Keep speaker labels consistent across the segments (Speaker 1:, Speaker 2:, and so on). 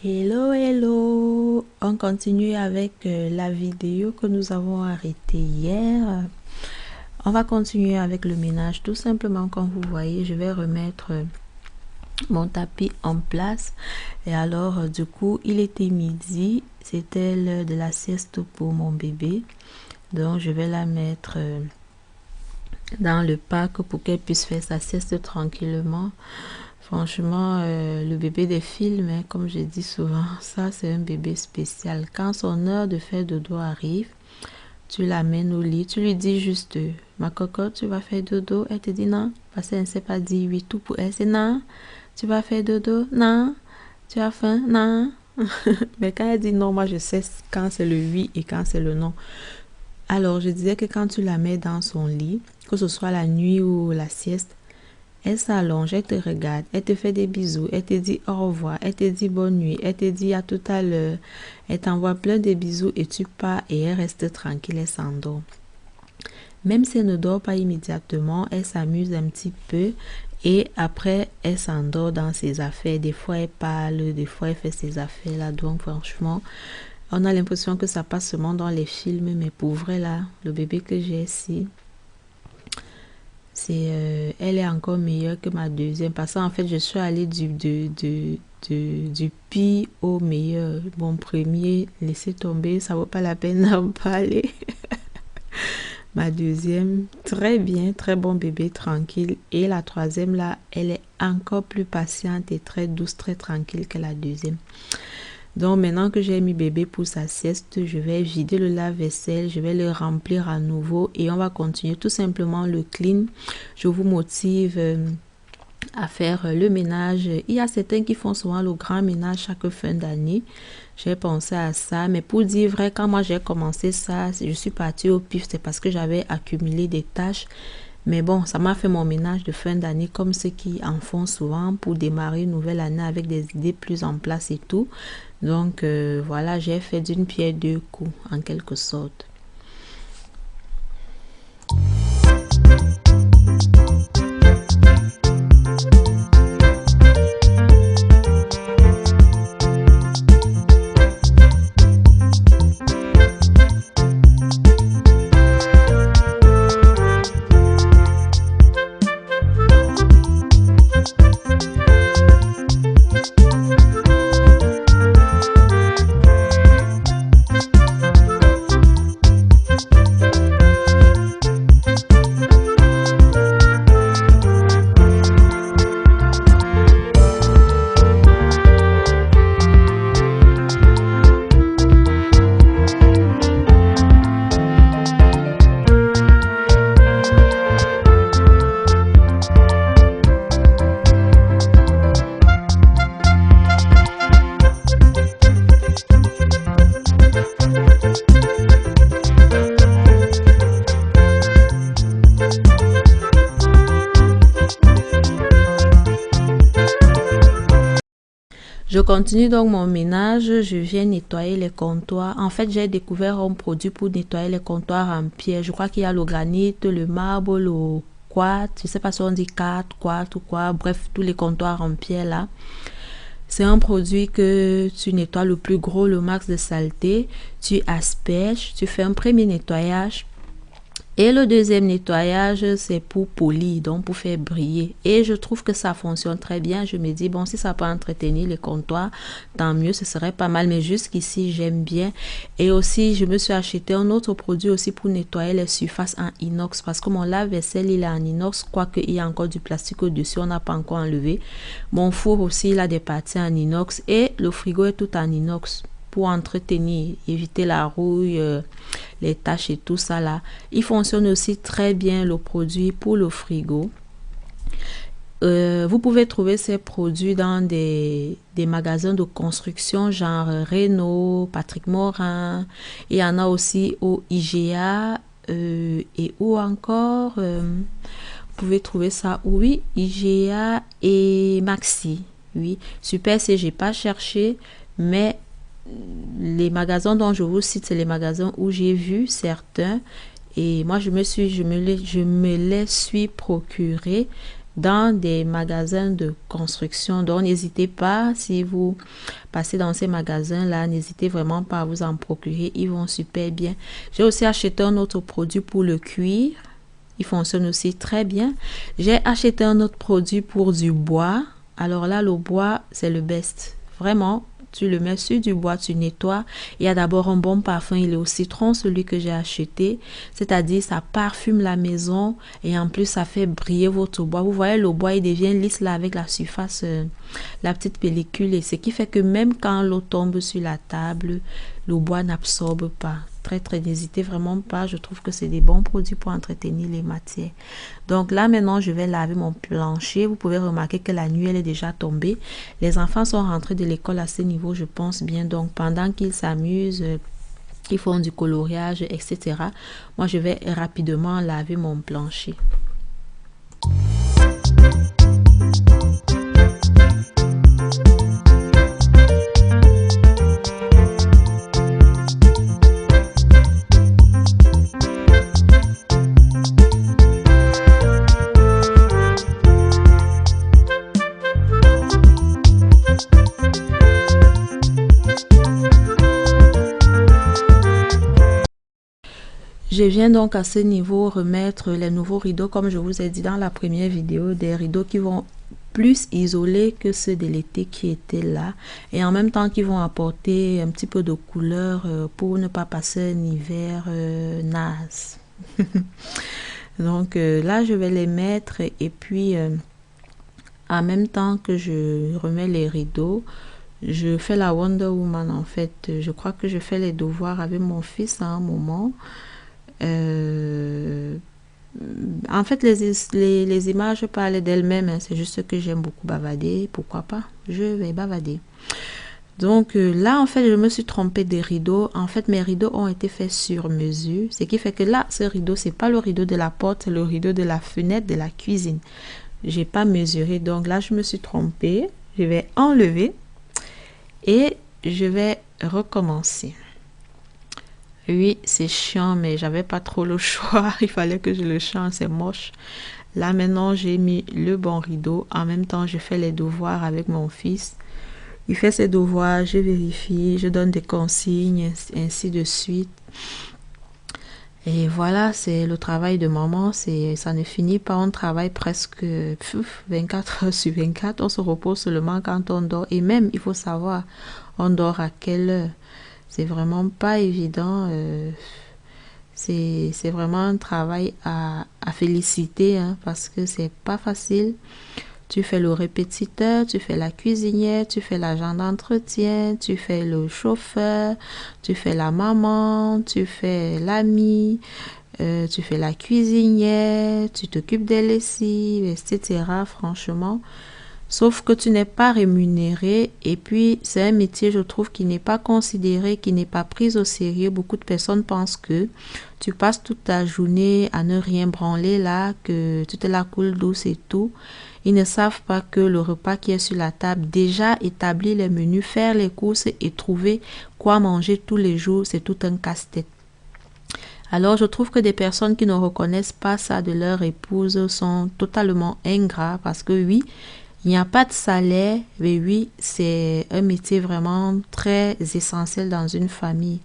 Speaker 1: Hello, hello! On continue avec la vidéo que nous avons arrêtée hier. On va continuer avec le ménage. Tout simplement, comme vous voyez, je vais remettre mon tapis en place. Et alors, du coup, il était midi. C'était l'heure de la sieste pour mon bébé. Donc, je vais la mettre dans le parc pour qu'elle puisse faire sa sieste tranquillement. Franchement, le bébé des films, hein, comme je dis souvent, ça c'est un bébé spécial. Quand son heure de faire dodo arrive, tu l'amènes au lit, tu lui dis juste, ma cocotte, tu vas faire dodo. Elle te dit non, parce qu'elle ne sait pas dire oui. Tout pour elle, c'est non, tu vas faire dodo, non, tu as faim, non. Mais quand elle dit non, moi je sais quand c'est le oui et quand c'est le non. Alors, je disais que quand tu la mets dans son lit, que ce soit la nuit ou la sieste, elle s'allonge, elle te regarde, elle te fait des bisous, elle te dit au revoir, elle te dit bonne nuit, elle te dit à tout à l'heure, elle t'envoie plein de bisous et tu pars et elle reste tranquille, elle s'endort. Même si elle ne dort pas immédiatement, elle s'amuse un petit peu et après elle s'endort dans ses affaires. Des fois elle parle, des fois elle fait ses affaires là, donc franchement, on a l'impression que ça passe seulement dans les films, mais pour vrai là, le bébé que j'ai ici, elle est encore meilleure que ma deuxième parce qu'en fait je suis allée du pire au meilleur. Mon premier, laissez tomber, ça vaut pas la peine d'en parler. Ma deuxième, très bien, très bon bébé, tranquille. Et la troisième là, elle est encore plus patiente et très douce, très tranquille que la deuxième. Donc maintenant que j'ai mis bébé pour sa sieste, je vais vider le lave-vaisselle, je vais le remplir à nouveau et on va continuer tout simplement le clean. Je vous motive à faire le ménage. Il y a certains qui font souvent le grand ménage chaque fin d'année. J'ai pensé à ça, mais pour dire vrai, quand moi j'ai commencé ça, je suis partie au pif, c'est parce que j'avais accumulé des tâches. Mais bon, ça m'a fait mon ménage de fin d'année comme ceux qui en font souvent pour démarrer une nouvelle année avec des idées plus en place et tout. Donc voilà, j'ai fait d'une pierre deux coups en quelque sorte. Je continue donc mon ménage, je viens nettoyer les comptoirs. En fait, j'ai découvert un produit pour nettoyer les comptoirs en pierre. Je crois qu'il y a le granit, le marbre, le quartz. Je ne sais pas si on dit quartz ou quoi. Bref, tous les comptoirs en pierre là. C'est un produit que tu nettoies le plus gros, le max de saleté. Tu asperges, tu fais un premier nettoyage. Et le deuxième nettoyage, c'est pour polir, donc pour faire briller. Et je trouve que ça fonctionne très bien. Je me dis, bon, si ça peut entretenir les comptoirs, tant mieux, ce serait pas mal. Mais jusqu'ici, j'aime bien. Et aussi, je me suis acheté un autre produit aussi pour nettoyer les surfaces en inox. Parce que mon lave-vaisselle, il est en inox. Quoique, il y a encore du plastique au-dessus, on n'a pas encore enlevé. Mon four aussi, il a des parties en inox. Et le frigo est tout en inox. Pour entretenir, éviter la rouille, les taches et tout ça là. Il fonctionne aussi très bien le produit pour le frigo. Vous pouvez trouver ces produits dans des magasins de construction genre Renault, Patrick Morin. Il y en a aussi au IGA et où encore vous pouvez trouver ça, oui, IGA et Maxi. Oui, Super C, j'ai pas cherché, mais les magasins dont je vous cite, c'est les magasins où j'ai vu certains et moi je me les suis procurés dans des magasins de construction. Donc, n'hésitez pas, si vous passez dans ces magasins-là, n'hésitez vraiment pas à vous en procurer. Ils vont super bien. J'ai aussi acheté un autre produit pour le cuir. Il fonctionne aussi très bien. J'ai acheté un autre produit pour du bois. Alors là, le bois, c'est le best. Vraiment, tu le mets sur du bois, tu nettoies. Il y a d'abord un bon parfum, il est au citron, celui que j'ai acheté. C'est-à-dire, ça parfume la maison et en plus, ça fait briller votre bois. Vous voyez, le bois, il devient lisse là avec la surface, la petite pellicule. Et ce qui fait que même quand l'eau tombe sur la table, le bois n'absorbe pas. Très, n'hésitez vraiment pas. Je trouve que c'est des bons produits pour entretenir les matières. Donc là, maintenant, je vais laver mon plancher. Vous pouvez remarquer que la nuit, elle est déjà tombée. Les enfants sont rentrés de l'école à ce niveau, je pense bien. Donc, pendant qu'ils s'amusent, ils font du coloriage, etc. Moi, je vais rapidement laver mon plancher. Je viens donc à ce niveau remettre les nouveaux rideaux, comme je vous ai dit dans la première vidéo, des rideaux qui vont plus isolés que ceux de l'été qui étaient là et en même temps qui vont apporter un petit peu de couleur pour ne pas passer un hiver naze. Donc là, je vais les mettre et puis en même temps que je remets les rideaux, je fais la Wonder Woman en fait. Je crois que je fais les devoirs avec mon fils à un moment. En fait, les images parlent d'elles-mêmes, hein. C'est juste que j'aime beaucoup bavader. Pourquoi pas? Je vais bavader. Donc là, en fait, je me suis trompée des rideaux. En fait, mes rideaux ont été faits sur mesure. Ce qui fait que là, ce rideau, c'est pas le rideau de la porte, c'est le rideau de la fenêtre de la cuisine. J'ai pas mesuré. Donc là, je me suis trompée. Je vais enlever et je vais recommencer. Oui, c'est chiant, mais j'avais pas trop le choix. Il fallait que je le change, c'est moche. Là, maintenant, j'ai mis le bon rideau. En même temps, je fais les devoirs avec mon fils. Il fait ses devoirs, je vérifie, je donne des consignes, ainsi de suite. Et voilà, c'est le travail de maman. Ça ne finit pas. On travaille presque 24 heures sur 24. On se repose seulement quand on dort. Et même, il faut savoir, on dort à quelle heure. C'est vraiment pas évident. C'est vraiment un travail à féliciter hein, parce que c'est pas facile. Tu fais le répétiteur, tu fais la cuisinière, tu fais l'agent d'entretien, tu fais le chauffeur, tu fais la maman, tu fais l'ami, tu fais la cuisinière, tu t'occupes des lessives, etc. Franchement. Sauf que tu n'es pas rémunéré et puis c'est un métier, je trouve, qui n'est pas considéré, qui n'est pas pris au sérieux. Beaucoup de personnes pensent que tu passes toute ta journée à ne rien branler là, que tu te la coules douce et tout. Ils ne savent pas que le repas qui est sur la table, déjà établir les menus, faire les courses et trouver quoi manger tous les jours, c'est tout un casse-tête. Alors, je trouve que des personnes qui ne reconnaissent pas ça de leur épouse sont totalement ingrats parce que oui, il n'y a pas de salaire, mais oui, c'est un métier vraiment très essentiel dans une famille.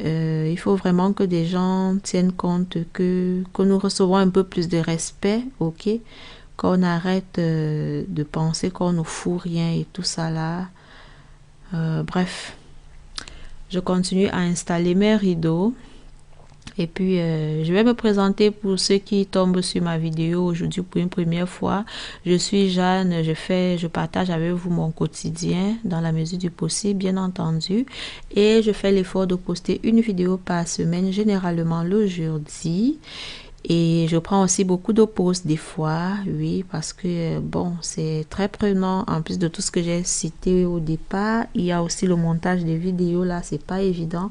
Speaker 1: Il faut vraiment que des gens tiennent compte que nous recevons un peu plus de respect, ok? Qu'on arrête de penser qu'on ne fout rien et tout ça là. Bref, je continue à installer mes rideaux. Et puis, je vais me présenter pour ceux qui tombent sur ma vidéo aujourd'hui pour une première fois. Je suis Jeanne, je partage avec vous mon quotidien dans la mesure du possible, bien entendu. Et je fais l'effort de poster une vidéo par semaine, généralement le jeudi. Et je prends aussi beaucoup de pauses des fois, oui, parce que, bon, c'est très prenant. En plus de tout ce que j'ai cité au départ, il y a aussi le montage des vidéos, là, c'est pas évident.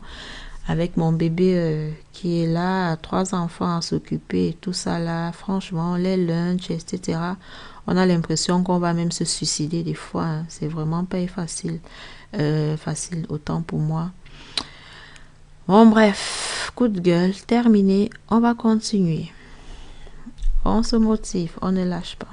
Speaker 1: Avec mon bébé qui est là, 3 enfants à s'occuper et tout ça là, franchement, les lunchs, etc. On a l'impression qu'on va même se suicider des fois. Hein. C'est vraiment pas facile. Facile autant pour moi. Bon bref, coup de gueule, terminé. On va continuer. On se motive, on ne lâche pas.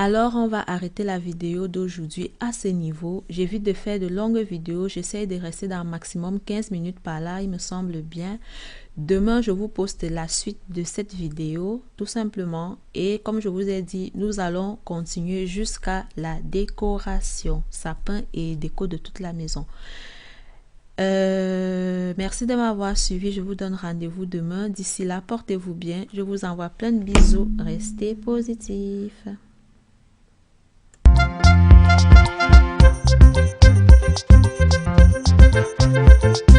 Speaker 1: Alors, on va arrêter la vidéo d'aujourd'hui à ce niveau. J'évite de faire de longues vidéos. J'essaie de rester dans maximum 15 minutes par là. Il me semble bien. Demain, je vous poste la suite de cette vidéo, tout simplement. Et comme je vous ai dit, nous allons continuer jusqu'à la décoration, sapin et déco de toute la maison. Merci de m'avoir suivi. Je vous donne rendez-vous demain. D'ici là, portez-vous bien. Je vous envoie plein de bisous. Restez positifs. Thank you.